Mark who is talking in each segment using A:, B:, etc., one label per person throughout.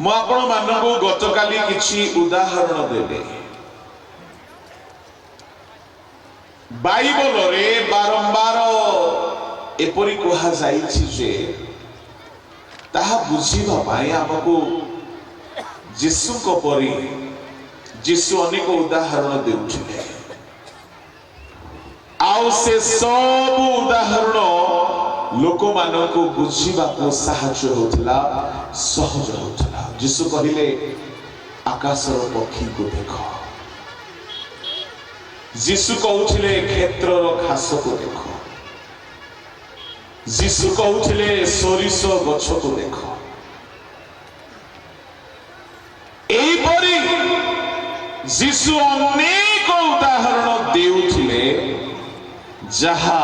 A: ମୁଁ ଆପଣମାନଙ୍କୁ ଗତକାଲି କିଛି ଉଦାହରଣ ଦେବି। ବାଇବଲରେ ବାରମ୍ବାର ଏପରି କୁହାଯାଇଛି ଯେ ତାହା ବୁଝିବା ପାଇଁ ଆମକୁ ଯୀଶୁଙ୍କ ପରି ଯୀଶୁ ଅନେକ ଉଦାହରଣ ଦେଉଥିଲେ, ଆଉ ସେ ସବୁ ଉଦାହରଣ ଲୋକମାନଙ୍କୁ ବୁଝିବାକୁ ସାହାଯ୍ୟ ହେଉଥିଲା, ସହଜ ହେଉଥିଲା। ଯୀଶୁ କହିଲେ ଆକାଶର ପକ୍ଷୀକୁ ଦେଖ, ଯୀଶୁ କହୁଥିଲେ କ୍ଷେତ୍ରର ଘାସକୁ ଦେଖ, ଯୀଶୁ କହୁଥିଲେ ସୋରିଷ ଗଛକୁ ଦେଖ। ଏହିପରି ଯୀଶୁ ଅନେକ ଉଦାହରଣ ଦେଉଥିଲେ ଯାହା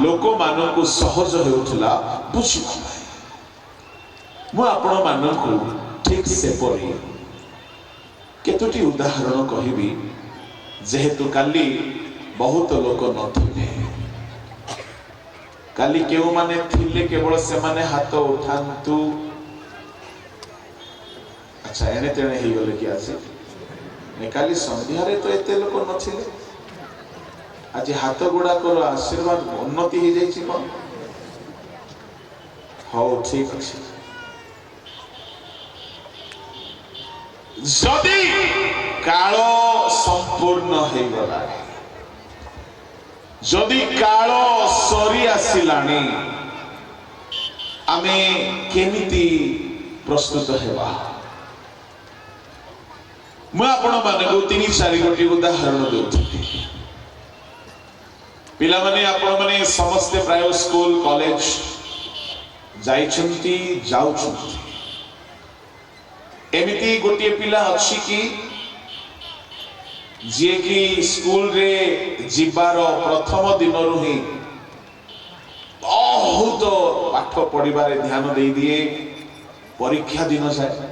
A: ଲୋକମାନଙ୍କୁ ସହଜ ହେଉଥିଲା ବୁଝିବା ପାଇଁ। ମୁଁ ଆପଣମାନଙ୍କୁ ଠିକ ସେପରି କେତୋଟି ଉଦାହରଣ କହିବି, ଯେହେତୁ କାଲି ବହୁତ ଲୋକ ନଥିଲେ। କାଲି କେଉଁମାନେ ଥିଲେ କେବଳ ସେମାନେ ହାତ ଉଠାନ୍ତୁ। ଆଚ୍ଛା, ଏଣେ ତେଣେ ହେଇଗଲେ କି ଆଜି? କାଲି ସନ୍ଧ୍ୟାରେ ତ ଏତେ ଲୋକ ନଥିଲେ, ଆଜି ହାତ ଗୁଡାକର ଆଶୀର୍ବାଦ ଉନ୍ନତି ହେଇଯାଇଛି କଣ? ହଉ ଠିକ ଅଛି। ଯଦି କାଳ ସମ୍ପୂର୍ଣ୍ଣ ହେଇଗଲାଣି, ଯଦି କାଳ ସରି ଆସିଲାଣି, ଆମେ କେମିତି ପ୍ରସ୍ତୁତ ହେବା? ମୁଁ ଆପଣମାନଙ୍କୁ 3-4 ଉଦାହରଣ ଦେଉଥିଲି। ପିଲାମାନେ, ଆପଣମାନେ ସମସ୍ତେ ପ୍ରାୟ ସ୍କୁଲ କଲେଜ ଯାଇଛନ୍ତି, ଯାଉଛନ୍ତି। ଏମିତି ଗୋଟିଏ ପିଲା ଅଛି କି ଯିଏ କି ସ୍କୁଲରେ ଯିବାର ପ୍ରଥମ ଦିନରୁ ହିଁ ବହୁତ ପାଠ ପଢିବାରେ ଧ୍ୟାନ ଦେଇଦିଏ, ପରୀକ୍ଷା ଦିନ ଯାଏ?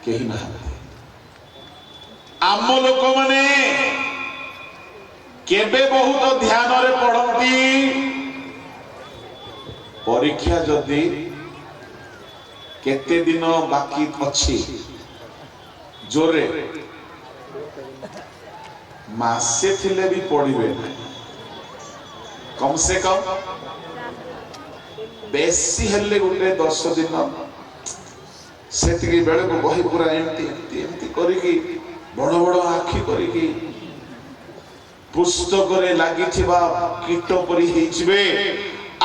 A: କେହି ନାହାନ୍ତି। ଆମ ଲୋକମାନେ କେବେ ବହୁତ ଧ୍ୟାନରେ ପଢନ୍ତି? ପରୀକ୍ଷା ଯଦି କେତେ ଦିନ ବାକି ଅଛି, ଜୋରେ ମାସେ ଥିଲେ ବି ପଢିବେ ନାହିଁ। କମ ସେ କମ ବେଶୀ ହେଲେ ଗୋଟେ 10 ଦିନ, ସେତିକି ବେଳକୁ ବହି ପୁରା ଏମିତି ଏମିତି ଏମିତି କରିକି ବଡ ବଡ ଆଖି କରିକି ପୁସ୍ତକରେ ଲାଗିଥିବା କୀଟ ପରି ହେଇଯିବେ,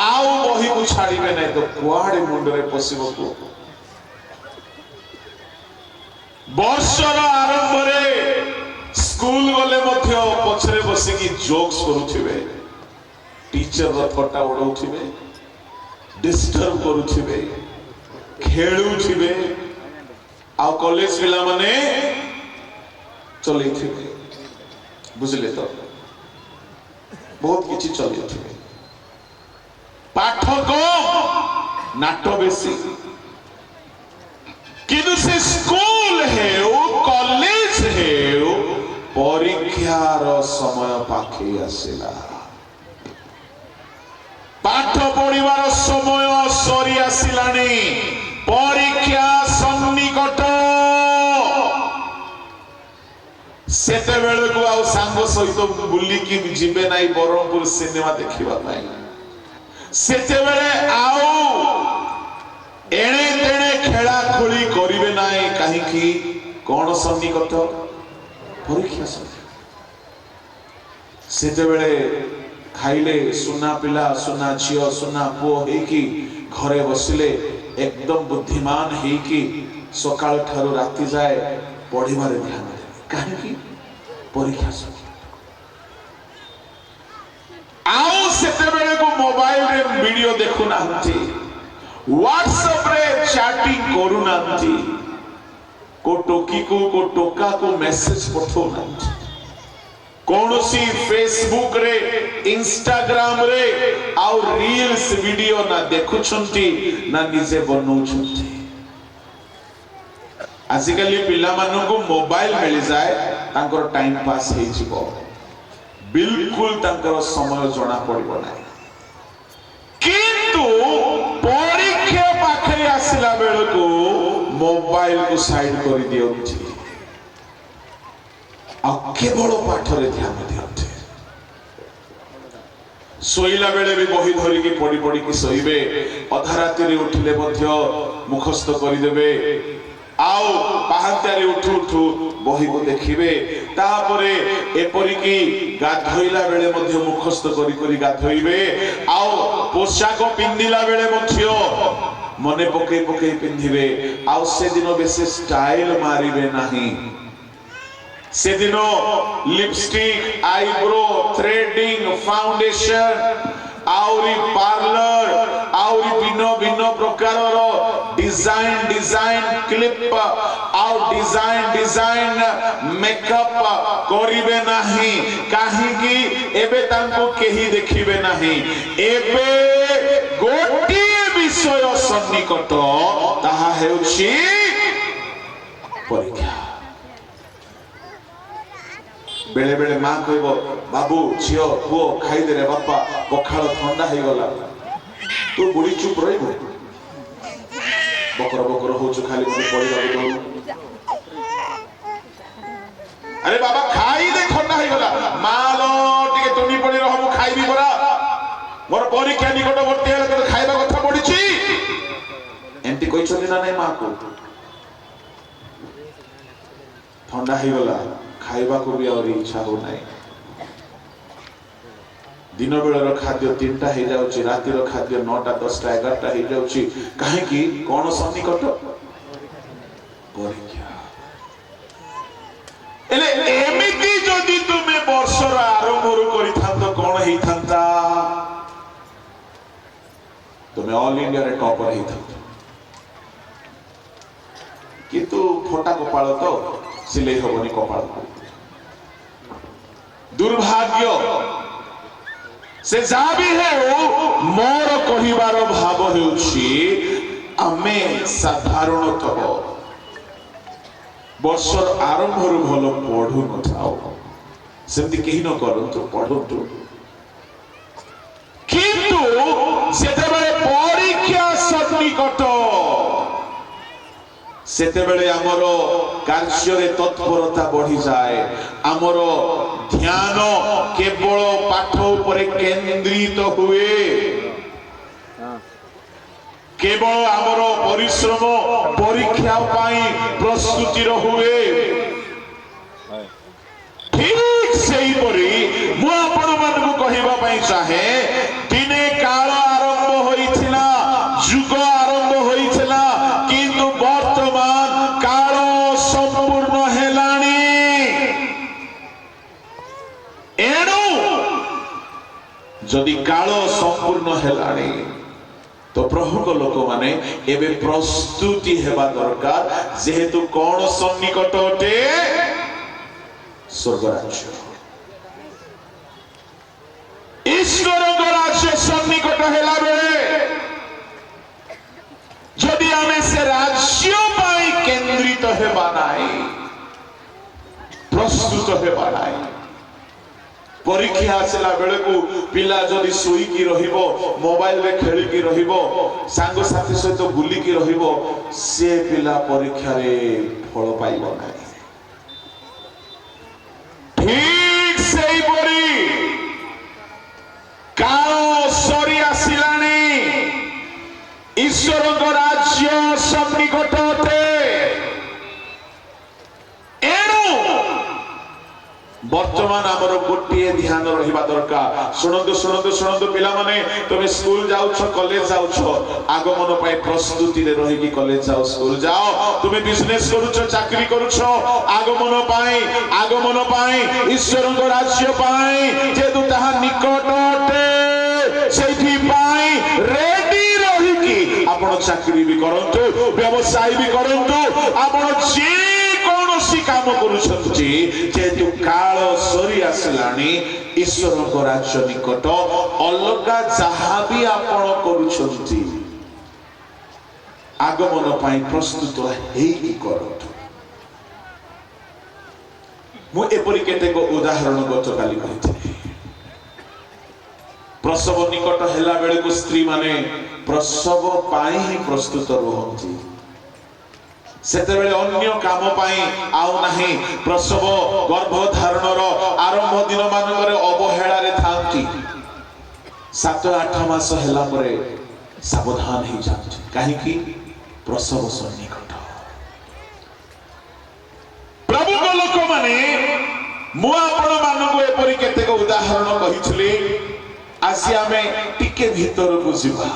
A: ଆଉ ବହିକୁ ଛାଡିବେ ନାହିଁ। ତ କୁଆଡେ ମୁଣ୍ଡରେ ପଶିବ? ବର୍ଷର ଆରମ୍ଭରେ ସ୍କୁଲ ଗଲେ ମଧ୍ୟ ପଛରେ ବସିକି ଜୋକ୍ସ କରୁଥିବେ, ଟିଚରର ଥଟ୍ଟା ଉଡଉଥିବେ, ଡିଷ୍ଟର୍ବ କରୁଥିବେ, ଖେଳୁଥିବେ, ଆଉ କଲେଜ ପିଲାମାନେ ଚଲେଇଥିବେ। ବୁଝିଲେ ତ? ବହୁତ କିଛି ଚଲେଇଥିବେ। ପାଠ କମ, ନାଟ ବେଶୀ। କିନ୍ତୁ ସେ ସ୍କୁଲ ହେଉ କଲେଜ ହେଉ, ପରୀକ୍ଷାର ସମୟ ପାଖେଇ ଆସିଲା, ପାଠ ପଢିବାର ସମୟ ସରି ଆସିଲାଣି, ପରୀକ୍ଷା ସନ୍ନିକଟ। ସେତେବେଳକୁ ଆଉ ସାଙ୍ଗ ସହିତ ବୁଲିକି ଯିବେ ନାହିଁ ବରହମପୁର ସିନେମା ଦେଖିବା ପାଇଁ। ସେତେବେଳେ ଆଉ ଏଣେ ତେଣେ ଖେଳା ଖୋଳି କରିବେ ନାହିଁ। କାହିଁକି? କଣ ସନ୍ନିକଟ? ପରୀକ୍ଷା ସନ୍ନିକଟ। ସେତେବେଳେ ଖାଇଲେ ସୁନା ପିଲା, ସୁନା ଝିଅ, ସୁନା ପୁଅ ହେଇକି ଘରେ ବସିଲେ, ଏକଦମ ବୁଦ୍ଧିମାନ ହେଇକି ସକାଳ ଠାରୁ ରାତି ଯାଏ ପଢିବାରେ ଧ୍ୟାନ ଦେବେ। କାହିଁକି? ପରୀକ୍ଷା ସନ୍ନିକଟ। ଆଉ ସେତେବେଳକୁ ମୋବାଇଲରେ ଭିଡିଓ ଦେଖୁନାହାନ୍ତି, ହ୍ୱାଟ୍ସଆପରେ ଚାଟିଂ କରୁନାହାନ୍ତି, କୋ ଟୋକିକୁ କୋ ଟୋକାକୁ ମେସେଜ ପଠାଉନାହାନ୍ତି, କୌଣସି ଫେସବୁକ ରେ ଇନଷ୍ଟାଗ୍ରାମ ରେ ଆଉ ରିଲ୍ସ ଭିଡିଓ ନା ଦେଖୁଛନ୍ତି ନା ନିଜେ ବନଉଛନ୍ତି। ଆଜିକାଲି ପିଲାମାନଙ୍କୁ ମୋବାଇଲ ମିଳିଯାଏ, ତାଙ୍କର ଟାଇମ ପାସ୍ ହେଇଯିବ, ବିଲକୁଲ ତାଙ୍କର ସମୟ ଜଣା ପଡିବ ନାହିଁ। କିନ୍ତୁ ପରୀକ୍ଷା ପାଖରେ ଆସିଲା ବେଳକୁ मोबाइल को साइड कर दियंती आ केवल पाठरे ध्यान दियंती शोइला बेले भी बही धरिकी पड़ी पड़ी की शोइबे अधा राति रे उठिले मध्य मुखस्थ करिदेबे आउ पाहांत्यारे उठु उठु बही को देखिबे तापरे एपरि की गाधोइला बेले मध्य मुखस्थ करी करी गाधोइबे आउ पोशाक पिंदिला बेले मध्य मने पके पके पिंधिबे आउ से दिन बेसे स्टाइल मारिबे नाही से दिनो लिपस्टिक आईब्रो थ्रेडिंग फाउंडेशन आउरी पार्लर आउरी भिन्न भिन्न प्रकार डिजाइन डिजाइन क्लिप आउ डिजाइन डिजाइन मेकअप करिवे नाही काहे कि एबे तांको केही देखिबे नाही एबे गोटिए विषय सन्निकट ताहा हेउछि परीक्षा बेले बेले मां कहबो बाबू झियो पुओ खाई दे रे बापा पखाल ठंडा हे गला तू बुढ़ी चुप रहिबो बकर बकर होछु खाली मते पड़ी लागो अरे बाबा खाई दे ठंडा हे गला मालो टिके तुनी पड़ी रह मु खाइबी बरा मोर परीक्षा निकटवर्ती हेले तो खाइबा कथा पड़िछि एंटी कोइ छथि ना नै मां को ठंडा हे गला खाइबा को भी और इच्छा हो नहीं दिन बेलर खाद्य 3टा हो जाउची रातिर खाद्य 9टा 10टा 11टा हो जाउची काहे कि कोन सन्निकट परीक्षा एले एमिति जदि तुमे वर्षर आरंभर करिथांत कोन हेइथांता तुमे ऑल इंडिया रे टॉपर हेइथांत किंतु फोटा कपाळ तो सिले होबनी कपाळ दुर्भाग्य से जा भी है मोर कहिबार भाव हेउछि आमे साधारणतः वर्षर आरंभर भल पढ़ु न थाओ सेमति केही न करंतु पढ़ंतु किंतु जेतेबेले परीक्षा सन्निकट सेतेबेले आमर कार्य रे तत्परता बढ़ी जाए आमर ध्यान केवल पाठ उपरे केंद्रित हुए केवल आमर परिश्रम परीक्षा पाई प्रस्तुति हुए ठीक सही परी मु आपण मानकु कहिबा पई चाहे दिने काल आरंभ होइथिला युग आरंभ होइथिला किंतु वर्तमान काल संपूर्ण हेलानी एणु जदि काल संपूर्ण हेलानी तो प्रमुख लोक माने एबे प्रस्तुति हेबा दरकार जेहेतु कोन सन्निकट अटे स्वर्ग राज्य ईश्वर राज्य सन्निकट हेला बेले जदि आमे से राज्य पाई केंद्रित हेबा नाही प्रस्तुत हेबा नाही परीक्षा आसला बेले को पिला जदि सोई की रहिबो मोबाइल रे खेली की रहिबो सांग साथी सहित बुली की रहिबो से पिला परीक्षा रे फल पाइबो नाही ठीक सही परी काल सरी आसिलानी ईश्वर राज्य सन्निकट अटे वर्तमान आमर गोटे ध्यान रहिबा दरकार सुनंदु सुनंदु सुनंदु पिला माने तुम स्कूल जाउछ कॉलेज जाउछ आगमन पाई प्रस्तुति रे रहिकी कॉलेज जाओ स्कूल जाओ तुम बिजनेस करूछ चाकरी करूछ आगमन पाई ईश्वर राज्य पाई जेतु ताहा निकट अटे सेठी पाई रेडी रहिकी आपण चाकरी भी करंतु व्यवसाय भी करंतु आपण जे कौनसी काम करुछंती जेतु काल सरी आसलानी ईश्वर राज्य निकट अलगा जहा भी आपण करुछंती आगमन पाई प्रस्तुत हेई करंतु मु एपरि केतेक उदाहरण गतकाली कहिथि प्रसव निकट हेला बेले को स्त्री माने प्रसव पाई ही प्रस्तुत रहंती सेतेबेले अन्य काम पाई आउ नाही प्रसव गर्भधारणर आरंभ दिन मानकरे अवहेला रे थांती 7-8 मास हैला परे सावधान ही जात काहे कि प्रसव सन्निकट प्रभु को लोक माने मु आपण मानको एपरि केतेक उदाहरण कहितले आसी आमे टिके भीतर को जिबा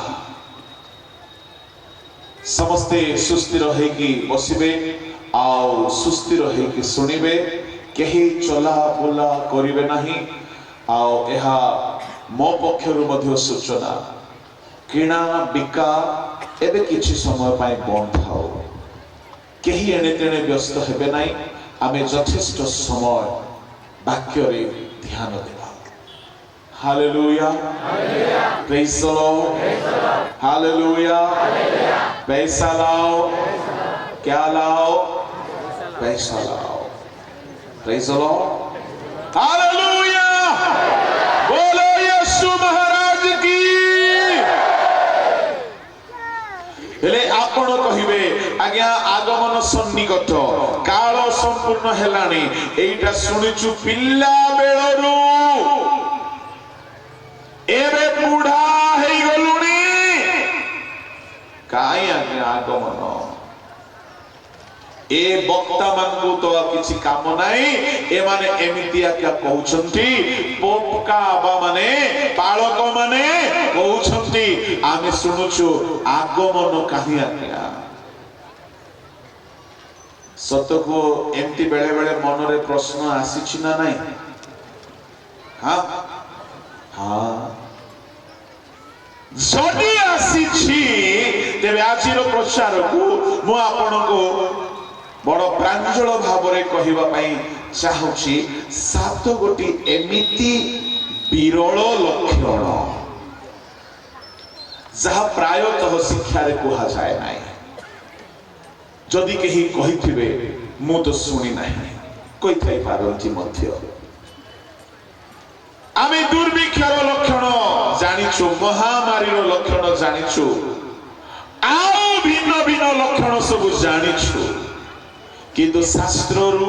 A: समस्ते सुस्थिर होगी बसबे आउ सुस्थिर होगी सुनिबे केही चला बुला करिवे नाही आउ एहा मो पक्षरु मध्य सूचना किणा बिका एबे किछि समय पाई बंद थाओ केही एने तेने व्यस्त हेबे नाही आमे यथेष्ट समय वाक्य रे ध्यान देबा hallelujah praise the Lord hallelujah पैसा लाओ क्या लाओ पैसा लाओ प्रेज द लॉर्ड हालेलुया बोलो यीशु महाराज की हेले आपण कहिबे आज्ञा आगमन सन्निकट काल संपूर्ण हेलानी एटा सुनिचु पिल्ला बेलरू एबे बुढ़ा हेई गलुनी काई आगमन ए वक्ता मानकु तो किछि काम नाही ए माने एमितिया क्या कहउछंती पोपका बा माने पालक माने कहउछंती आमे सुनुछु आगमन काहे आज्ञा सतको एमती बेले बेले मन रे प्रश्न आसीछि ना नाही हां हां जदि आसीछि तेबे आजिर प्रचार को मु आपण को बड़ प्रांजल भाव रे कहिबा पई चाहूची 7 गोटी एमिति विरल लक्षण जहा प्रायतः शिक्षा रे कहा जाय नाही जदि केही कहिथिबे मु तो सुनी नाही कोइ थाई पारंती मध्य आमे दुर्भिक्षर लक्षण जानिछु महामारीर लक्षण जानिछु आउ भिन्न भिन्न लक्षण सब जानिछु किंतु शास्त्ररु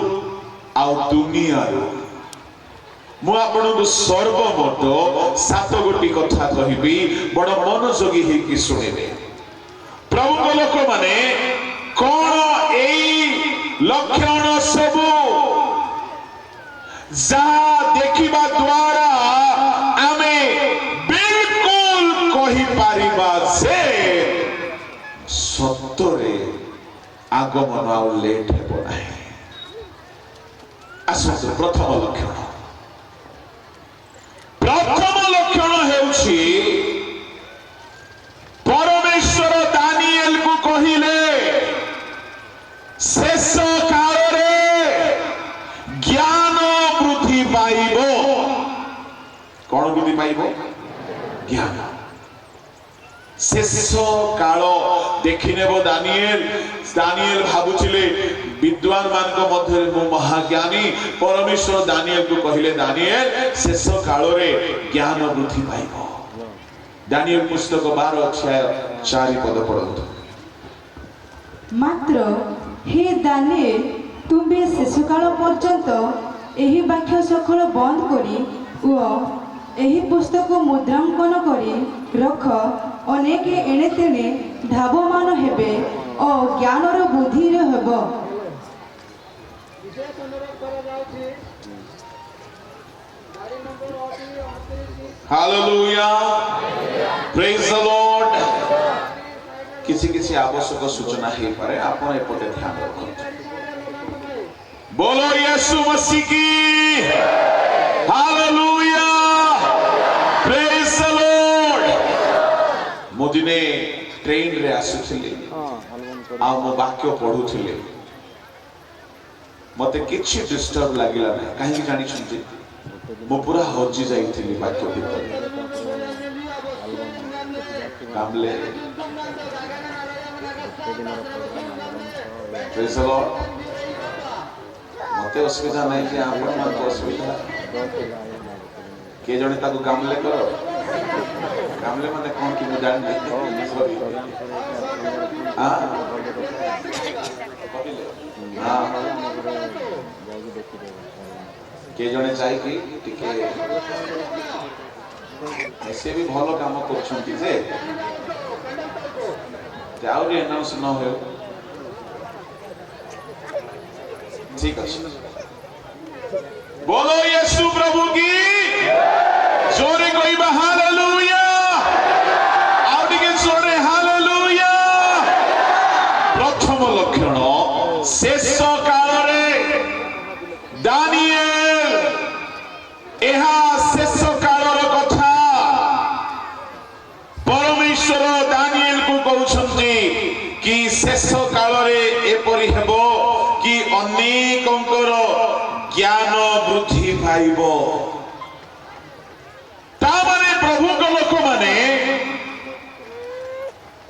A: आउ दुनियारु मु आपनको सर्वमोट 7 गोटी कथा कहिबी बड़ मनोयोगी हेकि सुनिबे प्रभु को लोक माने कोन एई लक्षण सब जा देखिबा द्वारा आमे बिल्कुल कहि पारिबा जे सत्तरे आगमन आउ लेट हेबो नाही आसु प्रथम लक्षण हेउछि परमेश्वर दानिएल को कहिले शेष काल रे ज्ञान वृद्धि पाइबो कोन वृद्धि पाइबो ज्ञान शेष काल देखिनेबो दानिएल भाबुचिले विद्वान मान को मध्य मु महाज्ञानी परमेश्वर दानिएल को कहिले दानिएल शेष काल रे ज्ञान वृद्धि पाइबो दानिएल पुस्तक 12 अध्याय 4 पद पढନ୍ତୁ
B: मात्र हे दानिएल तुम्बे शेष काल पर्यंत एही वाक्य सकल बंद करी ओ एही पुस्तक मुद्रांकन करी रख अनेक एणे तेणे धावमान हेबे और ज्ञानर बुद्धि रे हेबो
A: हालेलुया प्रेज द लॉर्ड किसी किसी आवश्यक सूचना हे पारे आपण एपटे ध्यान रखନ୍ତୁ बोलो यीशु मसीह की हालेलुया प्रेज द लॉर्ड मोदिने ट्रेन रे आसुथिले आ मो वाक्य पढुथिले मते किछि डिस्टर्ब लागिला नै काहे जानि छथि मो पूरा हजी जाइथिली वाक्य भीतर कामले प्रेज द लॉर्ड मते असुविधा नै जे आपण मन को असुविधा के जणे ताको कामले करो कामले माने कोन कि मु जान नै सॉरी हां किए जने जाइकी टिके से भी भल काम करछंती जे आउरी अनाउंस न हो ठीक है। बोलो यीशु प्रभु की जोरे कोई हालेलुया आउ टिके जोरे हालेलुया। प्रथम लक्षण शेष काल रे दानिएल एहा शेष कालर कथा परमेश्वर दानिएल को कहउछंती कि शेष काल रे एपरि हेबो कि अनेकंकर ज्ञान वृद्धि पाइबो। ता माने प्रभु को लोक माने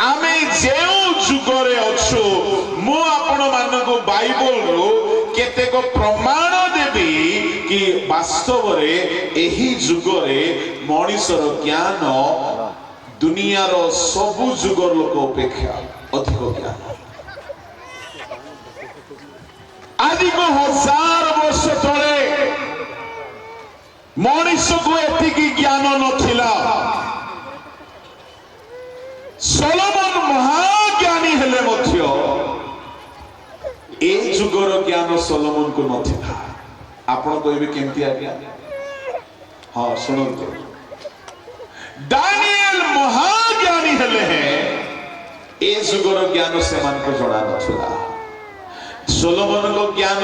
A: आमे जेउ जुगरे अछु मु आपण मानको बाइबल रो केतेक प्रमाण देबी कि वास्तव रे एही जुगरे मनुष्यर ज्ञान दुनियार सबु जुगर लोक अपेक्षा अधिक ज्ञान। आदि को 1000 वर्ष तले मनुष्य को एतिकी ज्ञान नथिला। सोलोमन महाज्ञानी हेले मध्य ए जुगर ज्ञान सोलोमन को नथिला। आपण कहबे केमती आज्ञा हां सुनंतु दानिएल महाज्ञानी हेले हैं ए जुगर ज्ञान से मान को जणा नथिला। सोलोमन को ज्ञान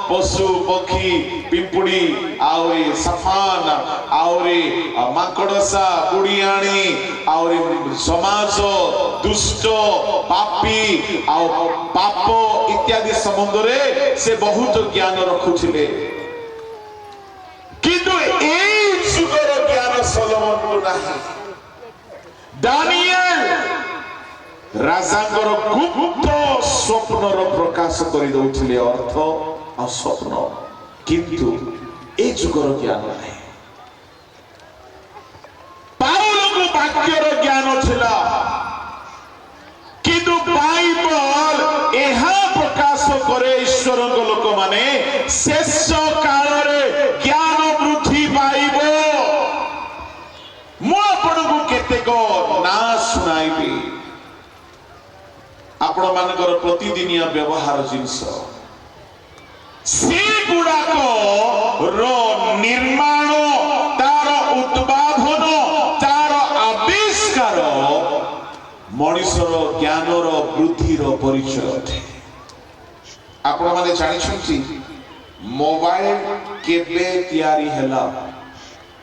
A: पशु पक्षी पिंपुड़ी आउरी सफान आउरी माकड़सा बुढ़ियाणी आउरी समाज दुष्ट पापी आउ पाप इत्यादि संबंध रे से बहुत ज्ञान रखुथिले किंतु ए जुगर ज्ञान सोलोमन को नाही। दानिएल राजांगर गुप्त स्वप्नर प्रकाश कर दउथिले अर्थ आ स्वप्न किंतु ए जुगर ज्ञान नाही। पाउल को वाक्यर ज्ञान थिला किंतु बाइबल एहा प्रकाश करे ईश्वर लोक माने शेष काल रे ज्ञान वृद्धि पाइबो। मु आपण को केतेक ना सुनाइबी आपण मानकर प्रतिदिनिया व्यवहार जिनस से गुड़ाक निर्माण तार उत्पादन तार आविष्कार मनुष्यर ज्ञानर वृद्धिर परिचय अटे। आपण माने जानिछंती मोबाइल केबे तयारी हैला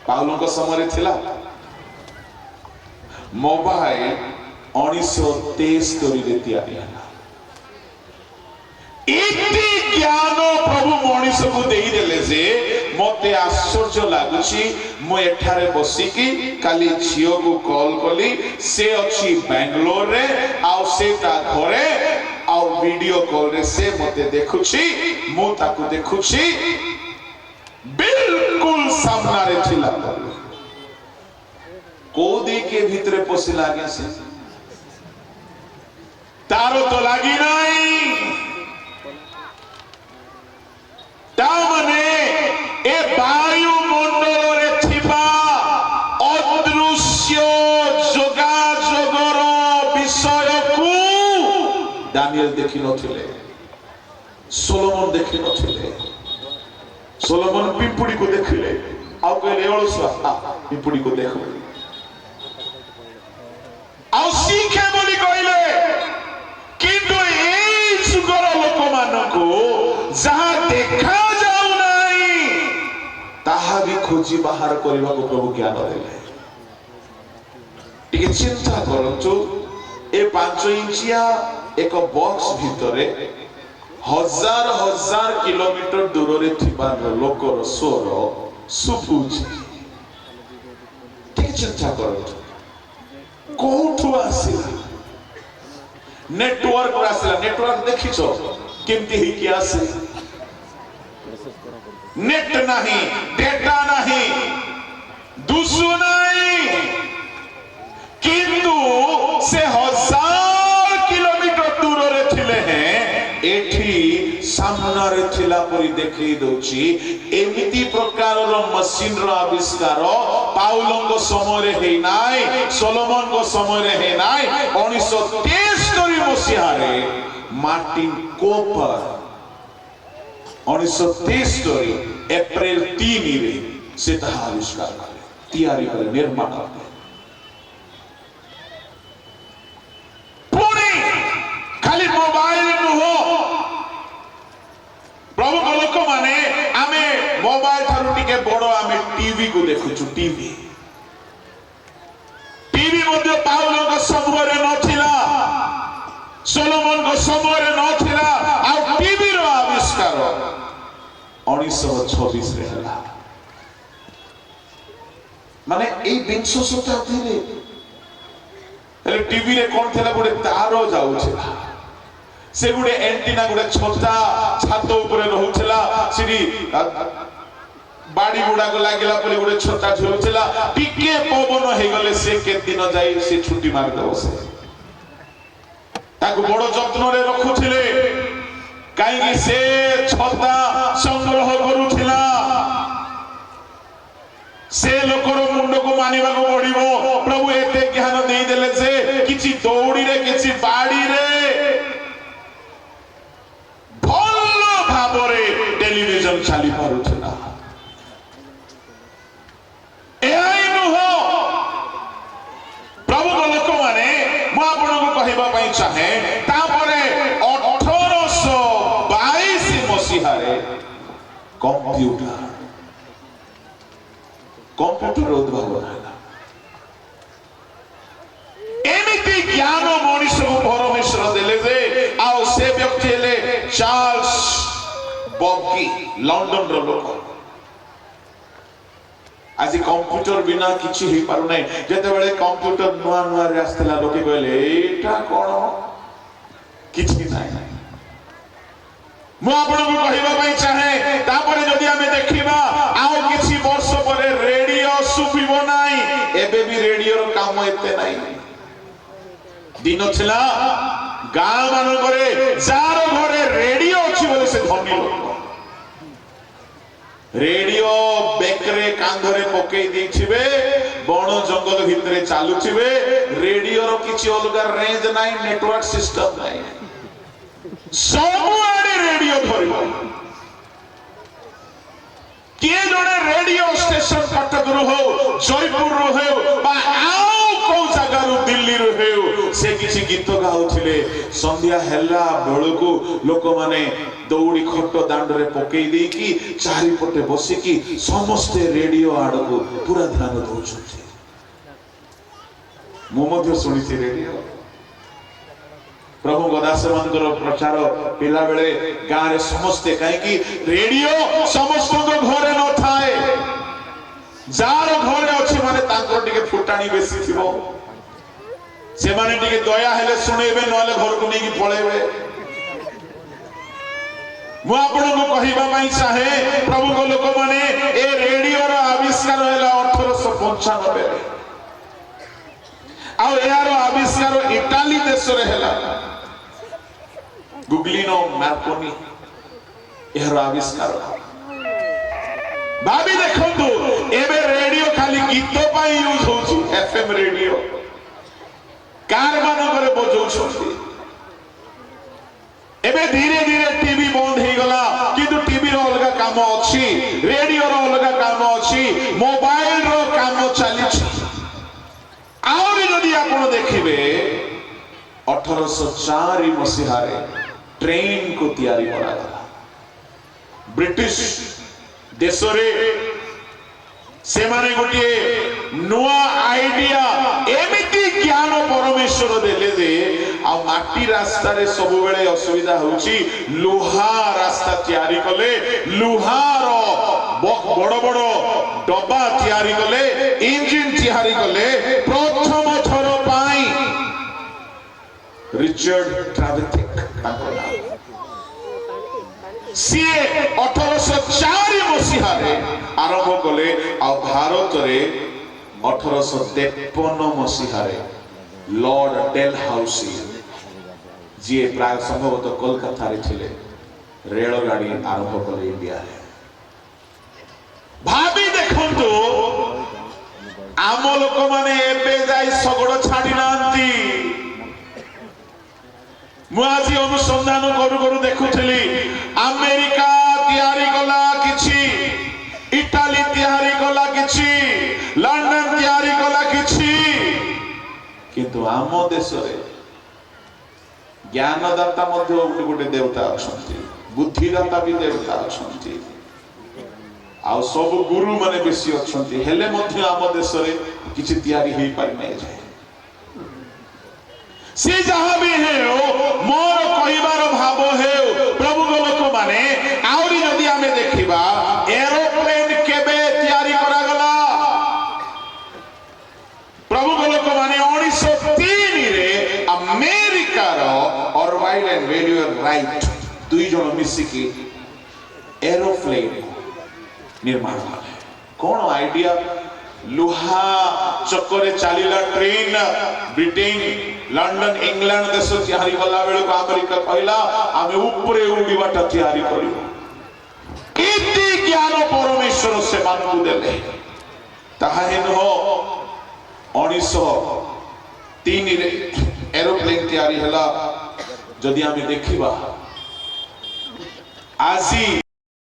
A: पाउलक समय थिला मोबाइल 1973 रे तयारी हैला। एते ज्ञान प्रभु मनुष्य को देई देले जे मते आश्चर्य लागुची। मु एठारे बसिकी काली झियो को कॉल कली से अछि बेंगलोर रे आउ से ता घरे आउ वीडियो कॉल रे से मते देखुची मु ताकू देखुची बिल्कुल सामना रे थिला। कोदी के भीतरे पसी लागे से तारो तो लागी नहीं तामने ए वायुमंडल रे थिबा अदृश्य जोगाजोगर विषय को दानिएल देखि नथिले सोलोमन देखि नथिले। सोलोमन पिंपुड़ी को देखिले आउ कहले ओळसुआ पिंपुड़ी को देखो आउ सीखे बोली कहले किंतु ए जुगर लोक मानको जहां देखा जाऊ नहीं ताहा भी खोजी बाहर करबा को प्रभु ज्ञान देले। टिके चिंता करंतु ए 5 इंचिया एक बॉक्स भितरे हजार हजार किलोमीटर दूर रे थिबा लोकर स्वर सुफुजी। टिके चिंता करंतु कोठु आसिला नेटवर्क आसिला। नेटवर्क देखिछो केमती ही कि आसे नेट नहीं डेटा नहीं दुसु नहीं किंतु से 1000 किलोमीटर दूर रे थिले हैं एठी सामनारे थिला परि देखै दउछि एमिति प्रकारर मशीन रो आविष्कार पाउलंग समय रे हे नाय सोलोमन को समय रे हे नाय 1973 मसीहा रे मार्टिन कोपर 1973 एप्रिल 3 रे से ताहा आविष्कार कले तैयारी कले निर्माण कले खाली मोबाइल नुहो प्रभु को लोक माने आमे मोबाइल थारु टिके बड़ आमे टीवी को देखुछु टीवी मध्ये पाउल को समय रे नथिला सोलोमन को समय रे नथिला आ टीवी रो आविष्कार 1926 रे हला माने ए विंश शताब्दी रे हेले टीवी रे कोन थेला गोटे तारो जाउछला से गुडे एंटीना गुडे छोटा छात ऊपर रहउछला सिरी बाड़ी गुडा को लागिला पले गुडे छोटा झुलुछला टिके पवन हे गले से के दिन जाई से छुट्टी मार दो से ताको बड़ जत्न रे रखुथिले काई कि से छोटा संग्रह करूथिला से लोकर मुंड को मानिबा को पड़िबो प्रभु एते ज्ञान देई देले से किछि दौड़ी रे किछि बाड़ी रे भावरे टेलीविजन चली पारुछला एआई नुहो प्रभु को लोक माने मु आपन को कहिबा पई चाहे तापरे 1822 मसीहा रे कंप्यूटर उद्भावन हैला एमिति ज्ञान मनुष्य को परमेश्वर देले जे आ से व्यक्ति हेले चार्ल्स बॉबकी लंडन रो लोक आज कंप्यूटर बिना किछि हे पारु नै जेते बेले कंप्यूटर नुआ नुआ रे आस्तला लोके कहले एटा कोन किछि नै मु आपन को कहिबा पई चाहे तापरे जदी हमें देखिबा आउ किछि वर्ष परे रेडियो सुबिबो नै एबे भी रेडियो रो काम एते नै दिन छला गाँ मान करे जार घरे रेडियो अछि बोले से धनी लोक रेडियो बेकरे कांधरे पकई देछिबे बण जंगल भितरे चालुछिबे रेडियो रो किछि अलगा रेंज नाही नेटवर्क सिस्टम नाही सब आडे रेडियो धरिबो के जने रेडियो स्टेशन कटक रो हो जयपुर रो हो बा आउ को जगह रो दिल्ली रो हो से किछि गीत गाउथिले संध्या हेला बेळको लोक माने दौड़ी खट दांड रे पकई देई की चारि पटे बसी की समस्त रेडियो आड़ को पूरा ध्यान दउछथि मु मध्ये सुनिछि रेडियो प्रभु गदास मंदिर प्रचार पिला बेले गां रे समस्त काई की रेडियो समस्त को घरे न थाए जार घरे अछि माने तांकर टिके फुटाणी बेसी थिबो से माने टिके दया हेले सुनेबे नले घर को नेकी पळेबे मु आपन को कहिबा पई चाहे प्रभु को लोक माने ए रेडियो रो आविष्कार हैला 1895 रे आ यार आविष्कार इटाली देश रे हैला गुगलिनो मार्कोनी यार आविष्कार भाभी देखंतु एबे रेडियो खाली गीत पाई यूज होची एफएम रेडियो कार मान करे बजौ छथि एबे धीरे धीरे टीवी बंद हे गला किंतु टीवी रो अलगा काम अछि रेडियो रो अलगा काम अछि मोबाइल रो काम चली छी और यदि आपण देखिबे 1804 मसीहा रे ट्रेन को तैयारी करा गला ब्रिटिश देश रे से माने गोटे नुआ आइडिया एमिति ज्ञान परमेश्वर देले जे आ माटी रास्ता रे सब बेले असुविधा होची लोहा रास्ता तैयारी कले लोहार बड़ बड़ डब्बा तैयारी कले इंजिन तैयारी कले प्रथम थर पाई रिचर्ड ट्रावेथिक सी 1804 मसीहा रे आरंभ कले आ भारत रे 1853 मसीहा रे लॉर्ड डेलहाउसी जी प्राय संभवतः कोलकाता रे थिले ରେଳଗାଡ଼ି ଆରମ୍ଭ କଲେ ଇଣ୍ଡିଆରେ। ଭାବି ଦେଖନ୍ତୁ ଆମ ଲୋକମାନେ ଏବେ ଯାଇ ଶଗଡ଼ ଛାଡ଼ି ନାହାନ୍ତି। ମୁଁ ଆଜି ଅନୁସନ୍ଧାନ କରୁ କରୁ ଦେଖୁଥିଲି ଆମେରିକା ତିଆରି କଲା କିଛି, ଇଟାଲୀ ତିଆରି କଲା କିଛି, ଲଣ୍ଡନ ତିଆରି କଲା କିଛି, କିନ୍ତୁ ଆମ ଦେଶରେ ଜ୍ଞାନଦାତା ମଧ୍ୟ ଗୋଟେ ଗୋଟେ ଦେବତା ଅଛନ୍ତି, ବୁଦ୍ଧିଦାତା ବି ଦେବତା ଅଛନ୍ତି, ଆଉ ସବୁ ଗୁରୁ ମାନେ ବେଶୀ ଅଛନ୍ତି, ହେଲେ ମଧ୍ୟ ଆମ ଦେଶରେ କିଛି ତିଆରି ହେଇପାରି ନାହିଁ। ସେ ଯାହା ବି ହେଉ, ମୋର କହିବାର ଭାବ ହେଉ, ପ୍ରଭୁଙ୍କ ଲୋକମାନେ ଆହୁରି ଯଦି ଆମେ ଦେଖିବା ଏରୋପ୍ଲେନ କେବେ ତିଆରି କରାଗଲା? ପ୍ରଭୁଙ୍କ ଲୋକମାନେ 1903ରେ ଆମେରିକାର ଅରବାଇଲ୍ ଆଣ୍ଡ ରେଡିଓ ରାଇଟ୍ ଦୁଇ ଜଣ ମିଶିକି ଏରୋପ୍ଲେନ ନିର୍ମାଣ କଲେ। କଣ ଆଇଡିଆ? ଲୁହା ଚକରେ ଚାଲିଲା ଟ୍ରେନ ବ୍ରିଟେନ, ଲଣ୍ଡନ, ଇଂଲଣ୍ଡ ଦେଶ ତିଆରି କଲା ବେଳକୁ ଆମେରିକା କହିଲା ଆମେ ଉପରେ ଉଡ଼ିବାଟା ତିଆରି କରିବୁ। ଏତେ ଜ୍ଞାନ ପରମେଶ୍ୱର ସେମାନଙ୍କୁ ଦେଲେ। ତାହା ହିଁ ନୁହଁ, 1903ରେ ଏରୋପ୍ଲେନ ତିଆରି ହେଲା। ଯଦି ଆମେ ଦେଖିବା ଆଜି